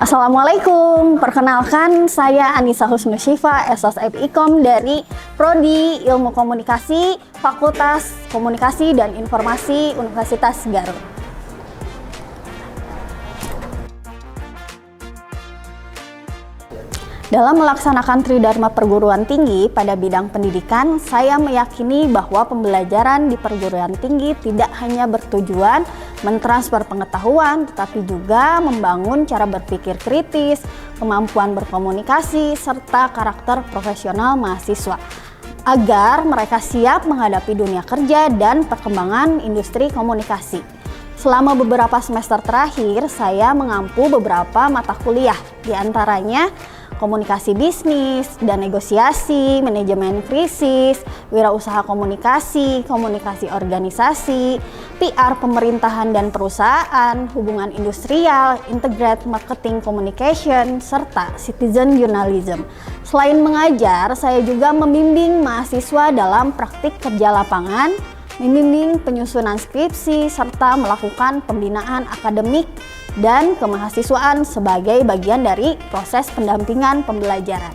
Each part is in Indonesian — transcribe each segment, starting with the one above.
Assalamualaikum, perkenalkan saya Anissa Husnusyifa, SSF Ikom dari Prodi Ilmu Komunikasi, Fakultas Komunikasi dan Informasi Universitas Garut. Dalam melaksanakan Tridharma Perguruan Tinggi pada bidang pendidikan, saya meyakini bahwa pembelajaran di perguruan tinggi tidak hanya bertujuan mentransfer pengetahuan, tetapi juga membangun cara berpikir kritis, kemampuan berkomunikasi, serta karakter profesional mahasiswa, agar mereka siap menghadapi dunia kerja dan perkembangan industri komunikasi. Selama beberapa semester terakhir, saya mengampu beberapa mata kuliah, diantaranya komunikasi bisnis dan negosiasi, manajemen krisis, wirausaha komunikasi, komunikasi organisasi, PR pemerintahan dan perusahaan, hubungan industrial, integrated marketing communication, serta citizen journalism. Selain mengajar, saya juga membimbing mahasiswa dalam praktik kerja lapangan, membimbing penyusunan skripsi, serta melakukan pembinaan akademik dan kemahasiswaan sebagai bagian dari proses pendampingan pembelajaran.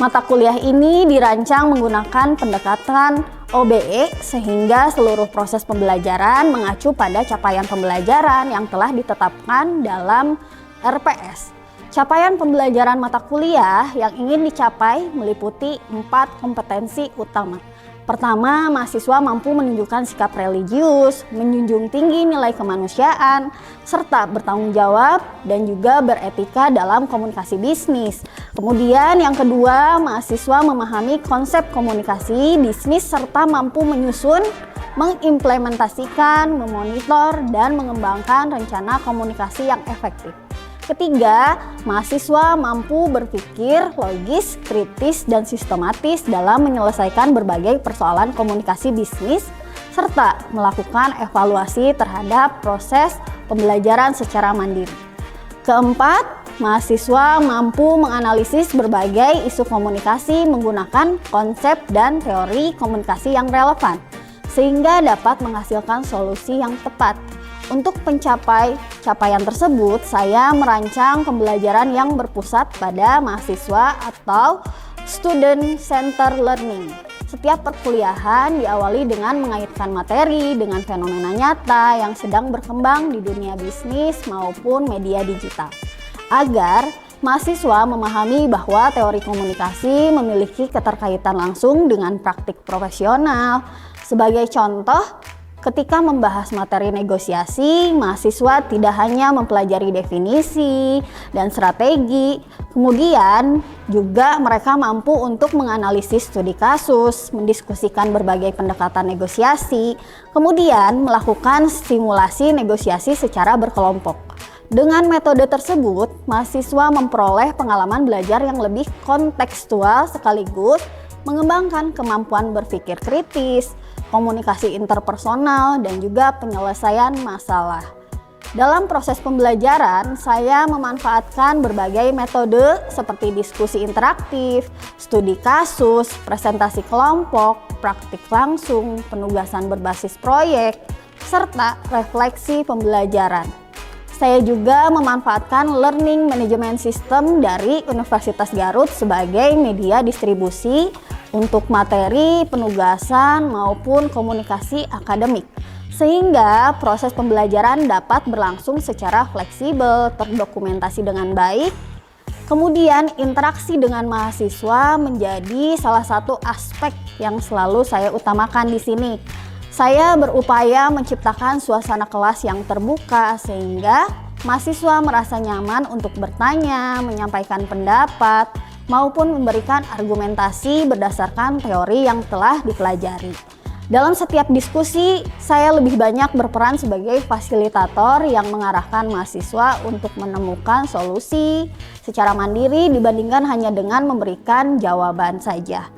Mata kuliah ini dirancang menggunakan pendekatan OBE sehingga seluruh proses pembelajaran mengacu pada capaian pembelajaran yang telah ditetapkan dalam RPS. Capaian pembelajaran mata kuliah yang ingin dicapai meliputi 4 kompetensi utama. Pertama, mahasiswa mampu menunjukkan sikap religius, menjunjung tinggi nilai kemanusiaan, serta bertanggung jawab dan juga beretika dalam komunikasi bisnis. Kemudian yang kedua, mahasiswa memahami konsep komunikasi bisnis serta mampu menyusun, mengimplementasikan, memonitor, dan mengembangkan rencana komunikasi yang efektif. Ketiga, mahasiswa mampu berpikir logis, kritis, dan sistematis dalam menyelesaikan berbagai persoalan komunikasi bisnis, serta melakukan evaluasi terhadap proses pembelajaran secara mandiri. Keempat, mahasiswa mampu menganalisis berbagai isu komunikasi menggunakan konsep dan teori komunikasi yang relevan, sehingga dapat menghasilkan solusi yang tepat. Untuk mencapai capaian tersebut, saya merancang pembelajaran yang berpusat pada mahasiswa atau student center learning. Setiap perkuliahan diawali dengan mengaitkan materi dengan fenomena nyata yang sedang berkembang di dunia bisnis maupun media digital, agar mahasiswa memahami bahwa teori komunikasi memiliki keterkaitan langsung dengan praktik profesional. Sebagai contoh, ketika membahas materi negosiasi, mahasiswa tidak hanya mempelajari definisi dan strategi, kemudian juga mereka mampu untuk menganalisis studi kasus, mendiskusikan berbagai pendekatan negosiasi, kemudian melakukan simulasi negosiasi secara berkelompok. Dengan metode tersebut, mahasiswa memperoleh pengalaman belajar yang lebih kontekstual sekaligus mengembangkan kemampuan berpikir kritis, komunikasi interpersonal, dan juga penyelesaian masalah. Dalam proses pembelajaran, saya memanfaatkan berbagai metode seperti diskusi interaktif, studi kasus, presentasi kelompok, praktik langsung, penugasan berbasis proyek, serta refleksi pembelajaran. Saya juga memanfaatkan Learning Management System dari Universitas Garut sebagai media distribusi untuk materi, penugasan, maupun komunikasi akademik, sehingga proses pembelajaran dapat berlangsung secara fleksibel, terdokumentasi dengan baik. Kemudian interaksi dengan mahasiswa menjadi salah satu aspek yang selalu saya utamakan di sini. Saya berupaya menciptakan suasana kelas yang terbuka sehingga mahasiswa merasa nyaman untuk bertanya, menyampaikan pendapat, maupun memberikan argumentasi berdasarkan teori yang telah dipelajari. Dalam setiap diskusi, saya lebih banyak berperan sebagai fasilitator yang mengarahkan mahasiswa untuk menemukan solusi secara mandiri dibandingkan hanya dengan memberikan jawaban saja.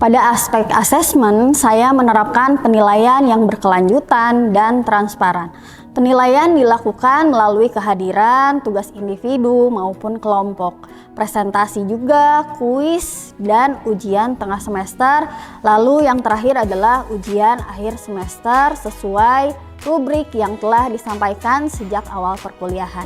Pada aspek asesmen, saya menerapkan penilaian yang berkelanjutan dan transparan. Penilaian dilakukan melalui kehadiran tugas individu maupun kelompok, presentasi juga, kuis, dan ujian tengah semester. Lalu yang terakhir adalah ujian akhir semester sesuai rubrik yang telah disampaikan sejak awal perkuliahan.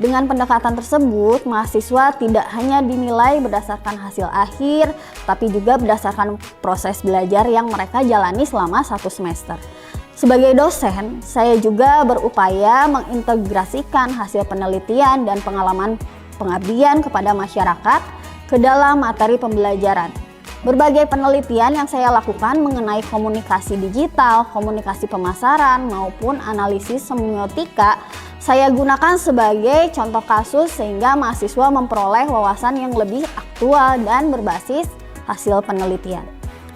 Dengan pendekatan tersebut, mahasiswa tidak hanya dinilai berdasarkan hasil akhir, tapi juga berdasarkan proses belajar yang mereka jalani selama 1 semester. Sebagai dosen, saya juga berupaya mengintegrasikan hasil penelitian dan pengalaman pengabdian kepada masyarakat ke dalam materi pembelajaran. Berbagai penelitian yang saya lakukan mengenai komunikasi digital, komunikasi pemasaran, maupun analisis semiotika, saya gunakan sebagai contoh kasus sehingga mahasiswa memperoleh wawasan yang lebih aktual dan berbasis hasil penelitian.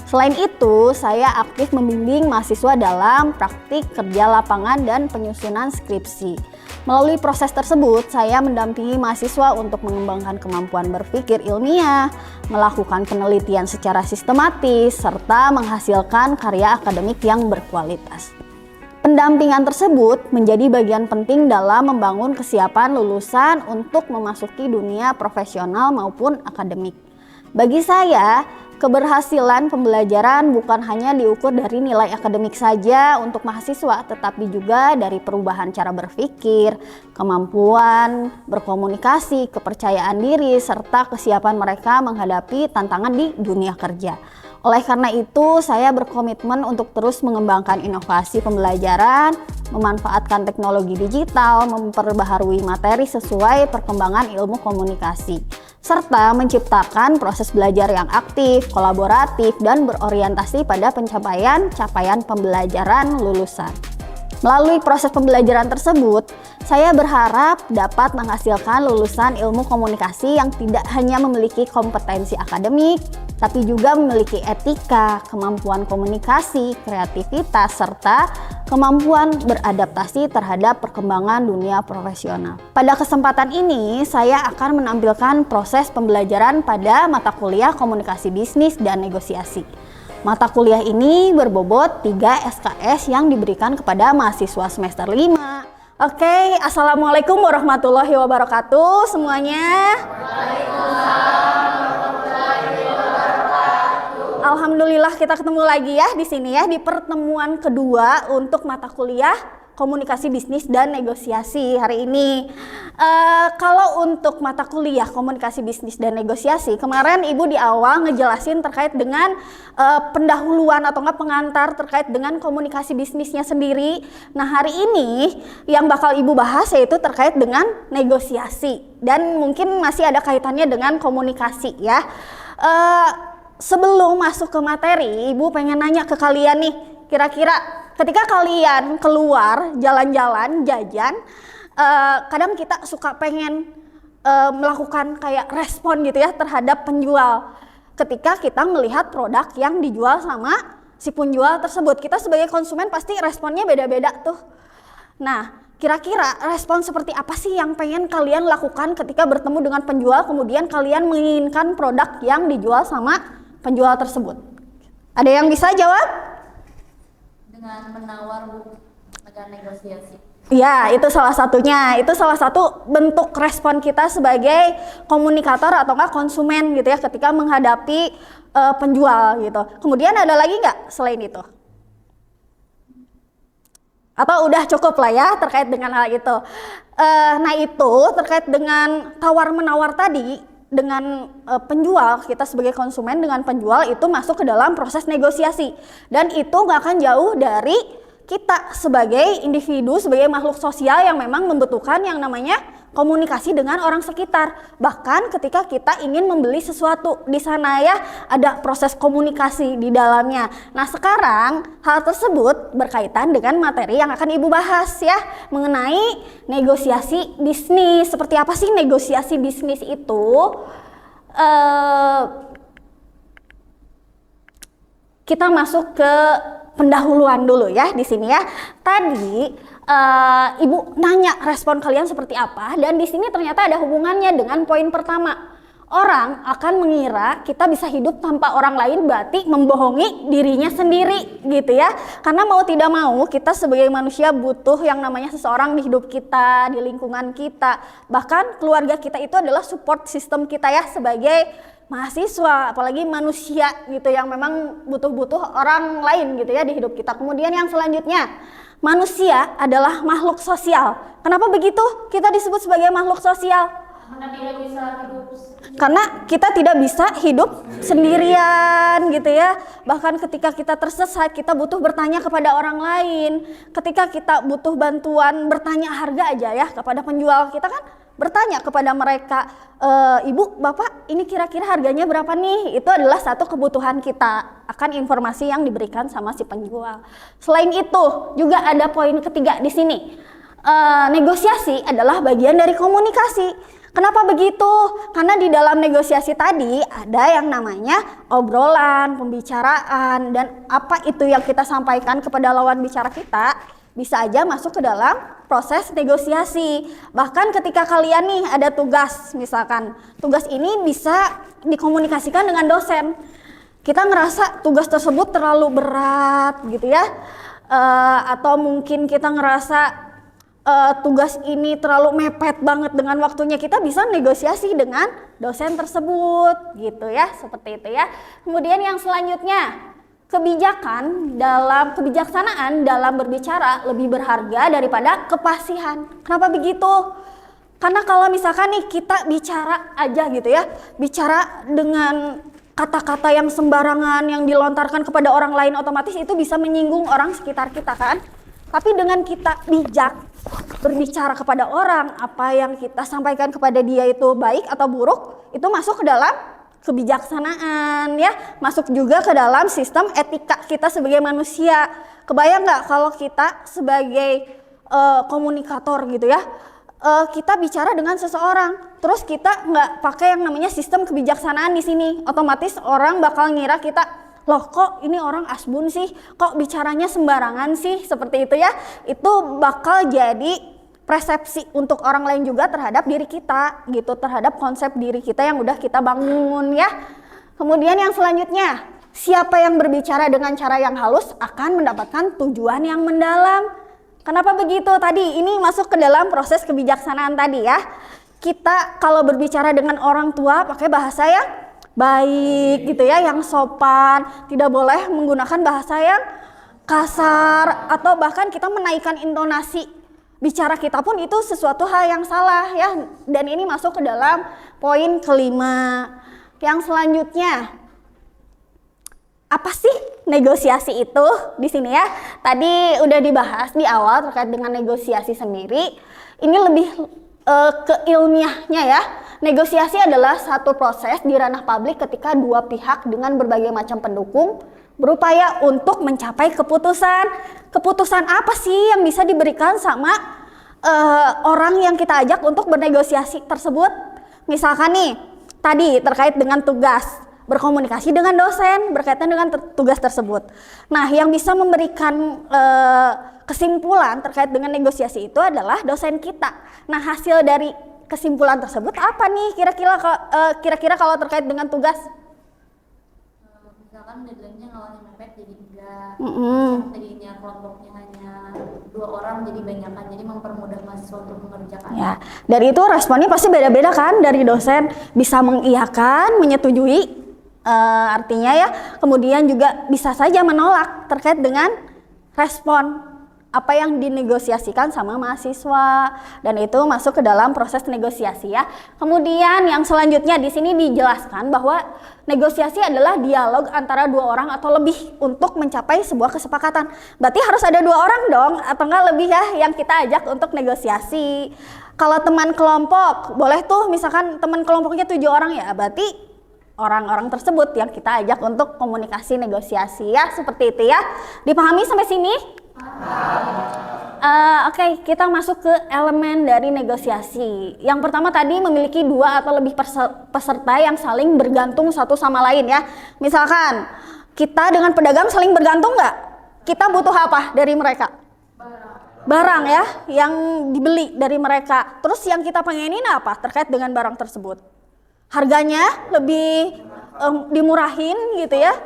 Selain itu, saya aktif membimbing mahasiswa dalam praktik kerja lapangan dan penyusunan skripsi. Melalui proses tersebut, saya mendampingi mahasiswa untuk mengembangkan kemampuan berpikir ilmiah, melakukan penelitian secara sistematis, serta menghasilkan karya akademik yang berkualitas. Pendampingan tersebut menjadi bagian penting dalam membangun kesiapan lulusan untuk memasuki dunia profesional maupun akademik. Bagi saya, keberhasilan pembelajaran bukan hanya diukur dari nilai akademik saja untuk mahasiswa, tetapi juga dari perubahan cara berpikir, kemampuan berkomunikasi, kepercayaan diri, serta kesiapan mereka menghadapi tantangan di dunia kerja. Oleh karena itu, saya berkomitmen untuk terus mengembangkan inovasi pembelajaran, memanfaatkan teknologi digital, memperbaharui materi sesuai perkembangan ilmu komunikasi, serta menciptakan proses belajar yang aktif, kolaboratif, dan berorientasi pada capaian pembelajaran lulusan. Melalui proses pembelajaran tersebut, saya berharap dapat menghasilkan lulusan ilmu komunikasi yang tidak hanya memiliki kompetensi akademik, tapi juga memiliki etika, kemampuan komunikasi, kreativitas, serta kemampuan beradaptasi terhadap perkembangan dunia profesional. Pada kesempatan ini, saya akan menampilkan proses pembelajaran pada mata kuliah komunikasi bisnis dan negosiasi. Mata kuliah ini berbobot 3 SKS yang diberikan kepada mahasiswa semester 5. Oke, Assalamualaikum warahmatullahi wabarakatuh semuanya. Alhamdulillah kita ketemu lagi ya di sini ya di pertemuan kedua untuk mata kuliah komunikasi bisnis dan negosiasi hari ini. Kalau untuk mata kuliah komunikasi bisnis dan negosiasi, kemarin Ibu di awal ngejelasin terkait dengan pendahuluan atau enggak pengantar terkait dengan komunikasi bisnisnya sendiri. Nah, hari ini yang bakal Ibu bahas yaitu terkait dengan negosiasi dan mungkin masih ada kaitannya dengan komunikasi ya. Sebelum masuk ke materi, Ibu pengen nanya ke kalian nih, kira-kira ketika kalian keluar jalan-jalan, jajan, kadang kita suka pengen melakukan kayak respon gitu ya terhadap penjual. Ketika kita melihat produk yang dijual sama si penjual tersebut, kita sebagai konsumen pasti responnya beda-beda tuh. Nah, kira-kira respon seperti apa sih yang pengen kalian lakukan ketika bertemu dengan penjual, kemudian kalian menginginkan produk yang dijual sama penjual tersebut? Ada yang bisa jawab? Dengan menawar, Bu, dengan negosiasi. Ya, itu salah satunya. Itu salah satu bentuk respon kita sebagai komunikator atau enggak konsumen gitu ya ketika menghadapi penjual gitu. Kemudian ada lagi nggak selain itu? Atau udah cukup lah ya terkait dengan hal itu. Nah, itu terkait dengan tawar-menawar tadi dengan penjual, kita sebagai konsumen dengan penjual itu masuk ke dalam proses negosiasi, dan itu nggak akan jauh dari kita sebagai individu, sebagai makhluk sosial yang memang membutuhkan yang namanya komunikasi dengan orang sekitar. Bahkan ketika kita ingin membeli sesuatu, di sana ya ada proses komunikasi di dalamnya. Nah, sekarang hal tersebut berkaitan dengan materi yang akan Ibu bahas ya, mengenai negosiasi bisnis. Seperti apa sih negosiasi bisnis itu? kita masuk ke pendahuluan dulu ya di sini ya. Tadi Ibu nanya respon kalian seperti apa, dan di sini ternyata ada hubungannya dengan poin pertama. Orang akan mengira kita bisa hidup tanpa orang lain, berarti membohongi dirinya sendiri gitu ya. Karena mau tidak mau kita sebagai manusia butuh yang namanya seseorang di hidup kita, di lingkungan kita. Bahkan keluarga kita itu adalah support system kita ya sebagai mahasiswa, apalagi manusia gitu yang memang butuh-butuh orang lain gitu ya di hidup kita. Kemudian yang selanjutnya, manusia adalah makhluk sosial. Kenapa begitu? Kita disebut sebagai makhluk sosial. Karena kita tidak bisa hidup sendirian gitu ya. Bahkan ketika kita tersesat, kita butuh bertanya kepada orang lain. Ketika kita butuh bantuan, bertanya harga aja ya kepada penjual, kita kan bertanya kepada mereka, Ibu, Bapak, ini kira-kira harganya berapa nih? Itu adalah satu kebutuhan kita akan informasi yang diberikan sama si penjual. Selain itu, juga ada poin ketiga di sini. Negosiasi adalah bagian dari komunikasi. Kenapa begitu? Karena di dalam negosiasi tadi ada yang namanya obrolan, pembicaraan, dan apa itu yang kita sampaikan kepada lawan bicara kita bisa aja masuk ke dalam proses negosiasi. Bahkan ketika kalian nih ada tugas, misalkan tugas ini bisa dikomunikasikan dengan dosen. Kita ngerasa tugas tersebut terlalu berat gitu ya, atau mungkin kita ngerasa tugas ini terlalu mepet banget dengan waktunya, kita bisa negosiasi dengan dosen tersebut gitu ya, seperti itu ya. Kemudian yang selanjutnya, kebijaksanaan dalam berbicara lebih berharga daripada kefasihan. Kenapa begitu? Karena kalau misalkan nih kita bicara aja gitu ya, bicara dengan kata-kata yang sembarangan yang dilontarkan kepada orang lain, otomatis itu bisa menyinggung orang sekitar kita kan. Tapi dengan kita bijak berbicara kepada orang, apa yang kita sampaikan kepada dia itu baik atau buruk, itu masuk ke dalam kebijaksanaan ya, masuk juga ke dalam sistem etika kita sebagai manusia. Kebayang nggak kalau kita sebagai komunikator gitu ya, kita bicara dengan seseorang, terus kita nggak pakai yang namanya sistem kebijaksanaan di sini, otomatis orang bakal ngira kita, loh kok ini orang asbun sih, kok bicaranya sembarangan sih, seperti itu ya. Itu bakal jadi persepsi untuk orang lain juga terhadap diri kita gitu, terhadap konsep diri kita yang udah kita bangun ya. Kemudian yang selanjutnya, siapa yang berbicara dengan cara yang halus akan mendapatkan tujuan yang mendalam. Kenapa begitu? Tadi ini masuk ke dalam proses kebijaksanaan tadi ya. Kita kalau berbicara dengan orang tua pakai bahasa yang baik gitu ya, yang sopan, tidak boleh menggunakan bahasa yang kasar, atau bahkan kita menaikkan intonasi bicara kita pun itu sesuatu hal yang salah ya. Dan ini masuk ke dalam poin kelima. Yang selanjutnya, apa sih negosiasi itu di sini ya? Tadi udah dibahas di awal terkait dengan negosiasi sendiri. Ini lebih ke ilmiahnya ya. Negosiasi adalah satu proses di ranah publik ketika dua pihak dengan berbagai macam pendukung berupaya untuk mencapai keputusan. Keputusan apa sih yang bisa diberikan sama orang yang kita ajak untuk bernegosiasi tersebut? Misalkan nih, tadi terkait dengan tugas, berkomunikasi dengan dosen berkaitan dengan tugas tersebut. Nah, yang bisa memberikan kesimpulan terkait dengan negosiasi itu adalah dosen kita. Nah, hasil dari kesimpulan tersebut apa nih kira-kira kalau terkait dengan tugas? Misalkan deadline-nya awalnya mepet jadi 3, tadinya kelompoknya hanya 2 orang jadi banyakan, jadi mempermudah mahasiswa untuk mengerjakan. Ya, dari itu responnya pasti beda-beda kan, dari dosen bisa mengiyakan, menyetujui, artinya ya, kemudian juga bisa saja menolak terkait dengan respon apa yang dinegosiasikan sama mahasiswa, dan itu masuk ke dalam proses negosiasi ya. Kemudian yang selanjutnya di sini dijelaskan bahwa negosiasi adalah dialog antara 2 orang atau lebih untuk mencapai sebuah kesepakatan. Berarti harus ada 2 orang dong atau enggak lebih ya yang kita ajak untuk negosiasi. Kalau teman kelompok boleh tuh, misalkan teman kelompoknya 7 orang ya, berarti orang-orang tersebut yang kita ajak untuk komunikasi negosiasi ya, seperti itu ya. Dipahami sampai sini? Oke, kita masuk ke elemen dari negosiasi. Yang pertama tadi memiliki 2 atau lebih peserta yang saling bergantung satu sama lain ya. Misalkan Kita dengan pedagang saling bergantung nggak? Kita butuh apa dari mereka? Barang ya, yang dibeli dari mereka. Terus yang kita pengenin apa terkait dengan barang tersebut? Harganya lebih dimurahin gitu ya,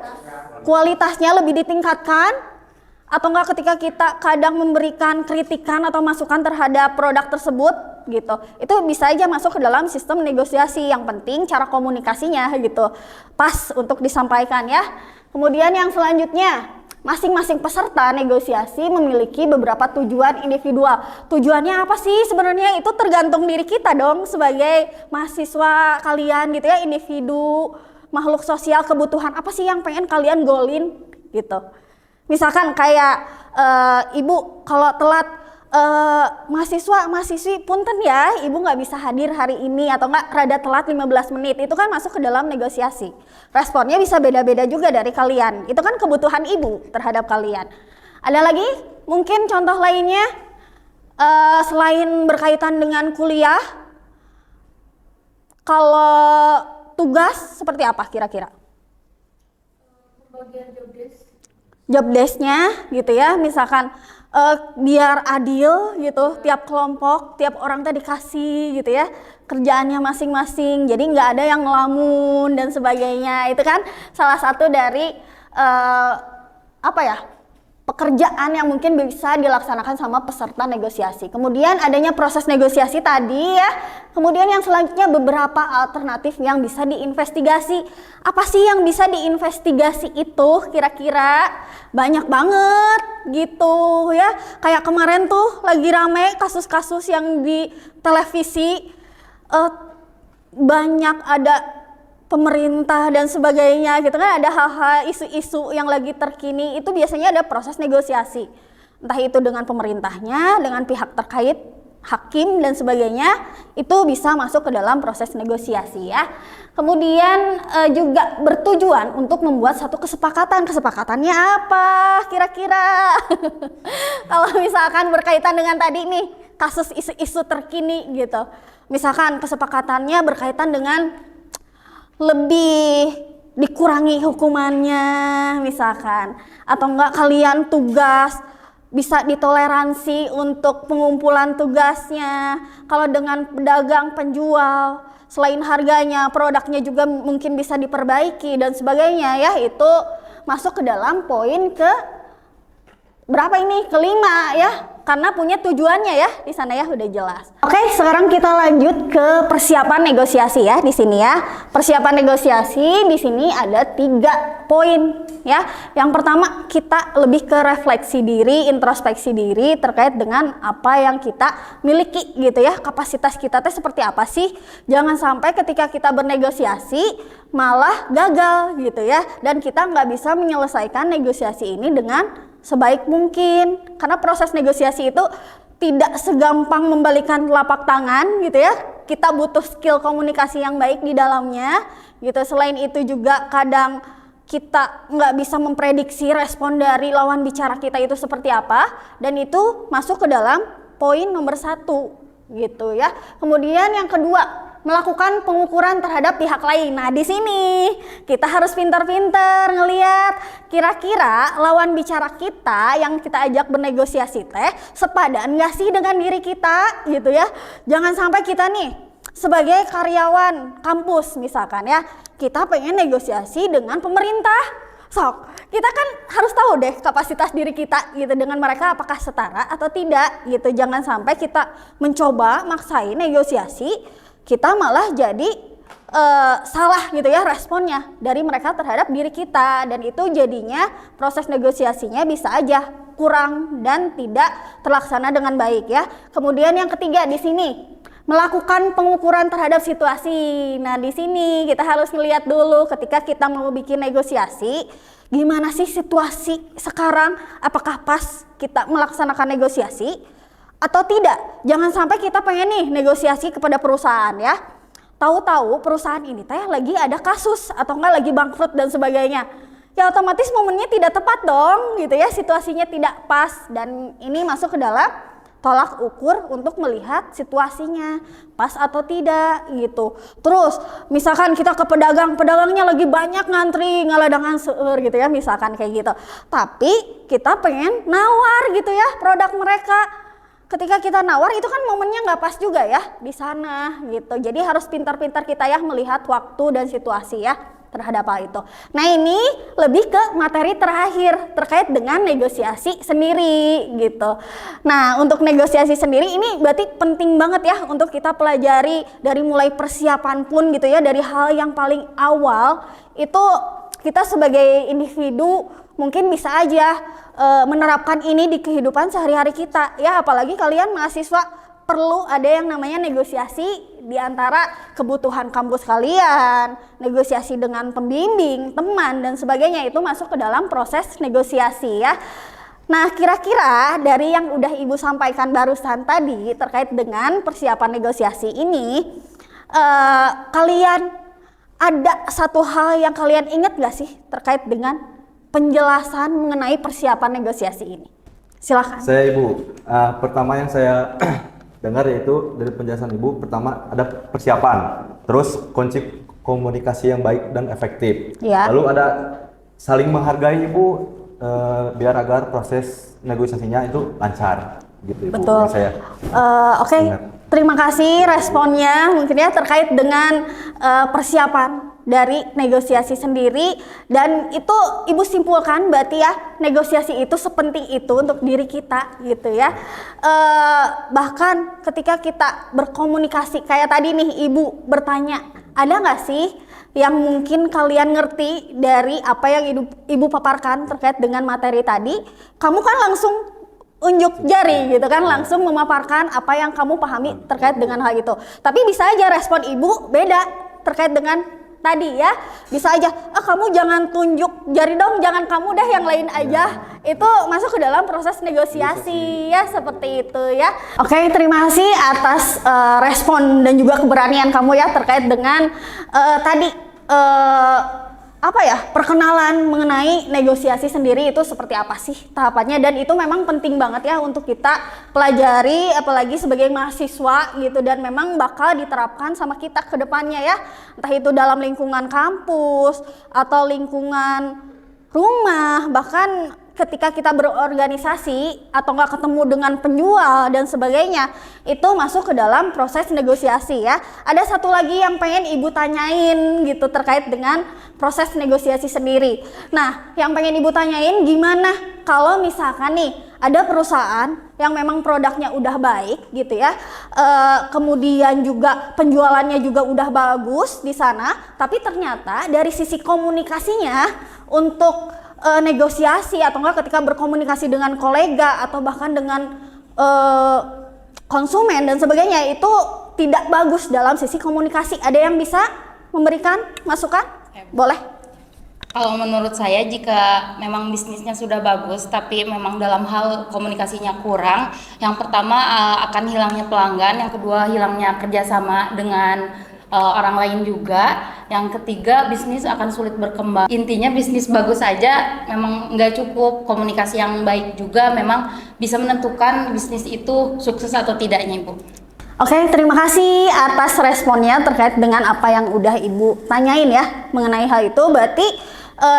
kualitasnya lebih ditingkatkan. Atau enggak ketika kita kadang memberikan kritikan atau masukan terhadap produk tersebut gitu, itu bisa aja masuk ke dalam sistem negosiasi. Yang penting cara komunikasinya gitu pas untuk disampaikan ya. Kemudian yang selanjutnya, masing-masing peserta negosiasi memiliki beberapa tujuan individual. Tujuannya apa sih sebenarnya? Itu tergantung diri kita dong sebagai mahasiswa kalian gitu ya, individu, makhluk sosial, kebutuhan apa sih yang pengen kalian golin gitu. Misalkan kayak ibu kalau telat, mahasiswi punten ya, ibu nggak bisa hadir hari ini atau nggak rada telat 15 menit, itu kan masuk ke dalam negosiasi. Responnya bisa beda-beda juga dari kalian, itu kan kebutuhan ibu terhadap kalian. Ada lagi mungkin contoh lainnya, selain berkaitan dengan kuliah, kalau tugas seperti apa kira-kira? Pembagian job desk. Job desk-nya gitu ya, misalkan biar adil gitu, tiap kelompok, tiap orang tadi dikasih gitu ya kerjaannya masing-masing, jadi nggak ada yang ngelamun dan sebagainya. Itu kan salah satu dari apa ya, pekerjaan yang mungkin bisa dilaksanakan sama peserta negosiasi. Kemudian adanya proses negosiasi tadi ya. Kemudian yang selanjutnya beberapa alternatif yang bisa diinvestigasi. Apa sih yang bisa diinvestigasi itu kira-kira? Banyak banget gitu ya. Kayak kemarin tuh lagi rame kasus-kasus yang di televisi, banyak ada pemerintah dan sebagainya gitu kan, ada hal-hal isu-isu yang lagi terkini, itu biasanya ada proses negosiasi. Entah itu dengan pemerintahnya, dengan pihak terkait, hakim dan sebagainya, itu bisa masuk ke dalam proses negosiasi ya. Kemudian juga bertujuan untuk membuat satu kesepakatan. Kesepakatannya apa kira-kira? Kalau misalkan berkaitan dengan tadi nih, kasus isu-isu terkini gitu. Misalkan kesepakatannya berkaitan dengan lebih dikurangi hukumannya misalkan, atau enggak kalian tugas bisa ditoleransi untuk pengumpulan tugasnya. Kalau dengan pedagang penjual, selain harganya, produknya juga mungkin bisa diperbaiki dan sebagainya ya, itu masuk ke dalam poin ke berapa ini? Kelima ya, karena punya tujuannya ya di sana ya, udah jelas. Oke, sekarang kita lanjut ke persiapan negosiasi ya di sini ya. Persiapan negosiasi di sini ada 3 poin ya. Yang pertama, kita lebih ke refleksi diri, introspeksi diri terkait dengan apa yang kita miliki gitu ya. Kapasitas kita teh seperti apa sih? Jangan sampai ketika kita bernegosiasi malah gagal gitu ya, dan kita nggak bisa menyelesaikan negosiasi ini dengan sebaik mungkin, karena proses negosiasi itu tidak segampang membalikan telapak tangan gitu ya. Kita butuh skill komunikasi yang baik di dalamnya gitu. Selain itu juga kadang kita nggak bisa memprediksi respon dari lawan bicara kita itu seperti apa, dan itu masuk ke dalam poin nomor 1 gitu ya. Kemudian yang kedua, melakukan pengukuran terhadap pihak lain. Nah, di sini kita harus pintar-pintar ngelihat kira-kira lawan bicara kita yang kita ajak bernegosiasi teh sepadan nggak sih dengan diri kita gitu ya. Jangan sampai kita nih sebagai karyawan kampus misalkan ya, kita pengen negosiasi dengan pemerintah. Sok, kita kan harus tahu deh kapasitas diri kita gitu dengan mereka apakah setara atau tidak gitu. Jangan sampai kita mencoba maksain negosiasi, kita malah jadi salah gitu ya responnya dari mereka terhadap diri kita, dan itu jadinya proses negosiasinya bisa aja kurang dan tidak terlaksana dengan baik ya. Kemudian yang ketiga di sini, melakukan pengukuran terhadap situasi. Nah, di sini kita harus melihat dulu ketika kita mau bikin negosiasi, gimana sih situasi sekarang, apakah pas kita melaksanakan negosiasi atau tidak. Jangan sampai kita pengen nih negosiasi kepada perusahaan ya, tahu-tahu perusahaan ini teh lagi ada kasus atau enggak lagi bangkrut dan sebagainya. Ya otomatis momennya tidak tepat dong gitu ya, situasinya tidak pas, dan ini masuk ke dalam tolak ukur untuk melihat situasinya pas atau tidak gitu. Terus misalkan kita ke pedagang, pedagangnya lagi banyak ngantri ngaladangan seueur gitu ya, misalkan kayak gitu. Tapi kita pengen nawar gitu ya produk mereka. Ketika kita nawar itu kan momennya nggak pas juga ya di sana gitu. Jadi harus pintar-pintar kita ya melihat waktu dan situasi ya terhadap hal itu. Nah ini lebih ke materi terakhir terkait dengan negosiasi sendiri gitu. Nah untuk negosiasi sendiri ini berarti penting banget ya untuk kita pelajari dari mulai persiapan pun gitu ya, dari hal yang paling awal itu kita sebagai individu mungkin bisa aja menerapkan ini di kehidupan sehari-hari kita ya, apalagi kalian mahasiswa perlu ada yang namanya negosiasi di antara kebutuhan kampus kalian, negosiasi dengan pembimbing, teman dan sebagainya, itu masuk ke dalam proses negosiasi ya. Nah kira-kira dari yang udah Ibu sampaikan barusan tadi terkait dengan persiapan negosiasi ini, kalian ada satu hal yang kalian ingat gak sih terkait dengan penjelasan mengenai persiapan negosiasi ini? Silahkan. Saya Ibu, pertama yang saya dengar yaitu dari penjelasan Ibu, pertama ada persiapan, terus kunci komunikasi yang baik dan efektif, ya. Lalu ada saling menghargai Ibu, biar agar proses negosiasinya itu lancar gitu Ibu. Betul. Oke. Terima kasih responnya mungkin ya terkait dengan persiapan dari negosiasi sendiri, dan itu Ibu simpulkan berarti ya negosiasi itu sepenting itu untuk diri kita gitu ya. Bahkan ketika kita berkomunikasi kayak tadi nih Ibu bertanya, ada nggak sih yang mungkin kalian ngerti dari apa yang Ibu paparkan terkait dengan materi tadi? Kamu kan langsung unjuk jari gitu kan, langsung memaparkan apa yang kamu pahami terkait dengan hal itu. Tapi bisa aja respon Ibu beda terkait dengan tadi ya, bisa aja kamu jangan tunjuk jari dong, jangan kamu deh, yang lain aja. Itu masuk ke dalam proses negosiasi ya, seperti itu ya. Oke, terima kasih atas respon dan juga keberanian kamu ya terkait dengan tadi perkenalan mengenai negosiasi sendiri itu seperti apa sih tahapannya, dan itu memang penting banget ya untuk kita pelajari apalagi sebagai mahasiswa gitu, dan memang bakal diterapkan sama kita ke depannya ya, entah itu dalam lingkungan kampus atau lingkungan rumah, bahkan ketika kita berorganisasi atau nggak ketemu dengan penjual dan sebagainya, itu masuk ke dalam proses negosiasi ya. Ada satu lagi yang pengen Ibu tanyain gitu terkait dengan proses negosiasi sendiri. Nah, yang pengen Ibu tanyain, gimana kalau misalkan nih ada perusahaan yang memang produknya udah baik gitu ya, kemudian juga penjualannya juga udah bagus di sana, tapi ternyata dari sisi komunikasinya untuk negosiasi atau enggak ketika berkomunikasi dengan kolega atau bahkan dengan konsumen dan sebagainya itu tidak bagus dalam sisi komunikasi. Ada yang bisa memberikan masukan? Boleh. Kalau menurut saya, jika memang bisnisnya sudah bagus tapi memang dalam hal komunikasinya kurang, yang pertama akan hilangnya pelanggan, yang kedua hilangnya kerjasama dengan orang lain juga, yang ketiga bisnis akan sulit berkembang. Intinya bisnis bagus saja memang nggak cukup, komunikasi yang baik juga memang bisa menentukan bisnis itu sukses atau tidaknya Ibu. Oke, terima kasih atas responnya terkait dengan apa yang udah Ibu tanyain ya mengenai hal itu. Berarti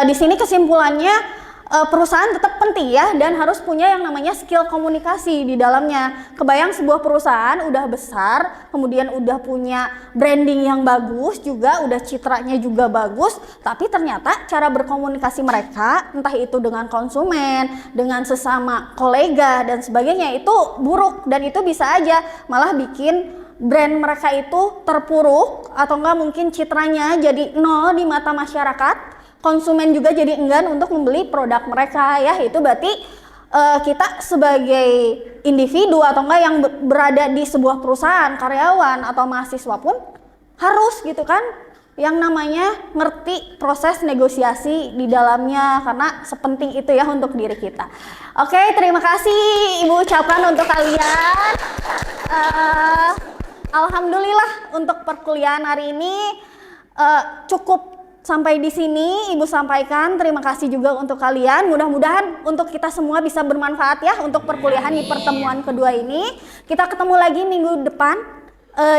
di sini kesimpulannya perusahaan tetap penting ya, dan harus punya yang namanya skill komunikasi di dalamnya. Kebayang sebuah perusahaan udah besar, kemudian udah punya branding yang bagus juga, udah citranya juga bagus, tapi ternyata cara berkomunikasi mereka, entah itu dengan konsumen, dengan sesama kolega dan sebagainya, itu buruk, dan itu bisa aja malah bikin brand mereka itu terpuruk, atau enggak mungkin citranya jadi nol di mata masyarakat. Konsumen juga jadi enggan untuk membeli produk mereka ya. Itu berarti kita sebagai individu atau enggak yang berada di sebuah perusahaan, karyawan atau mahasiswa pun harus gitu kan yang namanya ngerti proses negosiasi di dalamnya, karena sepenting itu ya untuk diri kita. Oke, terima kasih Ibu ucapkan untuk kalian. Alhamdulillah untuk perkuliahan hari ini cukup sampai di sini Ibu sampaikan. Terima kasih juga untuk kalian. Mudah-mudahan untuk kita semua bisa bermanfaat ya untuk perkuliahan di pertemuan kedua ini. Kita ketemu lagi minggu depan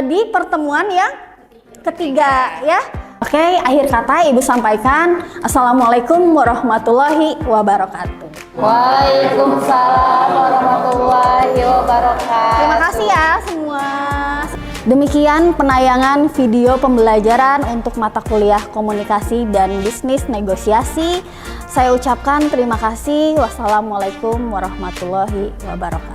di pertemuan yang ketiga ya. Oke, akhir kata Ibu sampaikan. Assalamualaikum warahmatullahi wabarakatuh. Waalaikumsalam warahmatullahi wabarakatuh. Terima kasih ya semua. Demikian penayangan video pembelajaran untuk mata kuliah komunikasi dan bisnis negosiasi. Saya ucapkan terima kasih. Wassalamualaikum warahmatullahi wabarakatuh.